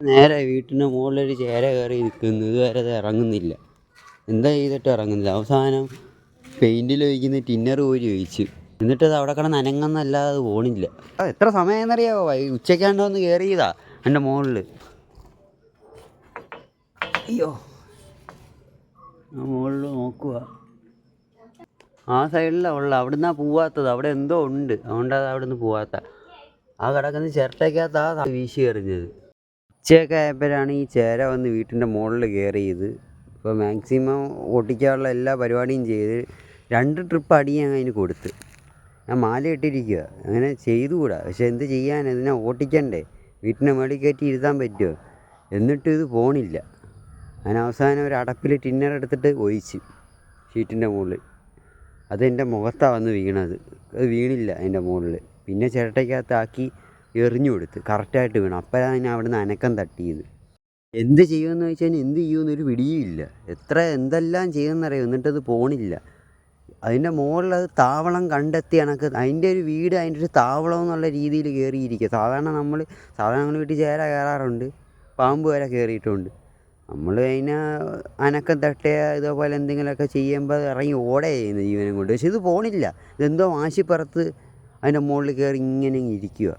നേരെ വീട്ടിൻ്റെ മുകളിലൊരു ചേര കയറി നിൽക്കുന്നു. ഇതുവരെ അത് ഇറങ്ങുന്നില്ല. എന്താ ചെയ്തിട്ട് ഇറങ്ങുന്നില്ല. അവസാനം പെയിൻറ്റിൽ ഒഴിക്കുന്ന ടിന്നർ പോയി ഒഴിച്ച്, എന്നിട്ടത് അവിടെ കിടന്ന് അനങ്ങുന്നല്ലാതെ അത് പോണില്ല. എത്ര സമയമെന്നറിയാമോ? ഉച്ചയ്ക്കാണ്ട് വന്ന് കയറിയതാ എൻ്റെ മുകളിൽ. അയ്യോ, ആ മുകളിൽ നോക്കുക. ആ സൈഡിലാണ് ഉള്ളത്. അവിടുന്ന് പോവാത്തത്. അവിടെ എന്തോ ഉണ്ട്, അതുകൊണ്ടത് അവിടുന്ന് പോവാത്ത. ആ കിടക്കുന്ന ചിരട്ടയ്ക്കകത്താ വീശി എറിഞ്ഞത്. ഉച്ചയൊക്കെ ആയപ്പോഴാണ് ഈ ചേര വന്ന് വീട്ടിൻ്റെ മുകളിൽ കയറിയത്. ഇപ്പോൾ മാക്സിമം ഓട്ടിക്കാനുള്ള എല്ലാ പരിപാടിയും ചെയ്ത് 2 ട്രിപ്പ് അടി ഞാൻ അതിന് കൊടുത്ത്. ഞാൻ മാല ഇട്ടിരിക്കുക, അങ്ങനെ ചെയ്തുകൂടാ. പക്ഷെ എന്ത് ചെയ്യാൻ, ഇതിനെ ഓട്ടിക്കണ്ടേ? വീട്ടിൻ്റെ മുകളിൽ കയറ്റി ഇരുത്താൻ പറ്റുമോ? എന്നിട്ടും ഇത് പോണില്ല. ഞാൻ അവസാനം ഒരു അടപ്പിൽ ടിന്നർ എടുത്തിട്ട് ഒഴിച്ച് ഷീറ്റിൻ്റെ മുകളിൽ. അതെൻ്റെ മുഖത്താണ് വന്ന് വീണത്. അത് വീണില്ല അതിൻ്റെ മുകളിൽ. പിന്നെ ചിരട്ടയ്ക്കകത്താക്കി എറിഞ്ഞു കൊടുത്ത്. കറക്റ്റായിട്ട് വീണു. അപ്പോഴാണ് ഞാൻ അവിടുന്ന് അനക്കം തട്ടിയത്. എന്ത് ചെയ്യുമെന്ന് ചോദിച്ചാൽ എന്ത് ചെയ്യുമെന്നൊരു പിടിയുമില്ല. എന്തെല്ലാം ചെയ്യുമെന്നറിയോ, എന്നിട്ടത് പോണില്ല. അതിൻ്റെ മുകളിൽ അത് താവളം കണ്ടെത്തി കണക്ക് അതിൻ്റെ ഒരു വീട്, അതിൻ്റെ ഒരു താവളം എന്നുള്ള രീതിയിൽ കയറിയിരിക്കുക. സാധാരണ വീട്ടിൽ ചേര കയറാറുണ്ട്, പാമ്പ് വരെ കയറിയിട്ടുണ്ട്. നമ്മൾ അതിനെ അനക്കം തട്ടിയ ഇതേപോലെ എന്തെങ്കിലുമൊക്കെ ചെയ്യുമ്പോൾ ഇറങ്ങി ഓടേ ചെയ്യുന്നത് ജീവനും കൊണ്ട്. പക്ഷെ ഇത് പോണില്ല. ഇതെന്തോ വാശിപ്പുറത്ത് അതിൻ്റെ മുകളിൽ കയറി ഇങ്ങനെ ഇരിക്കുക.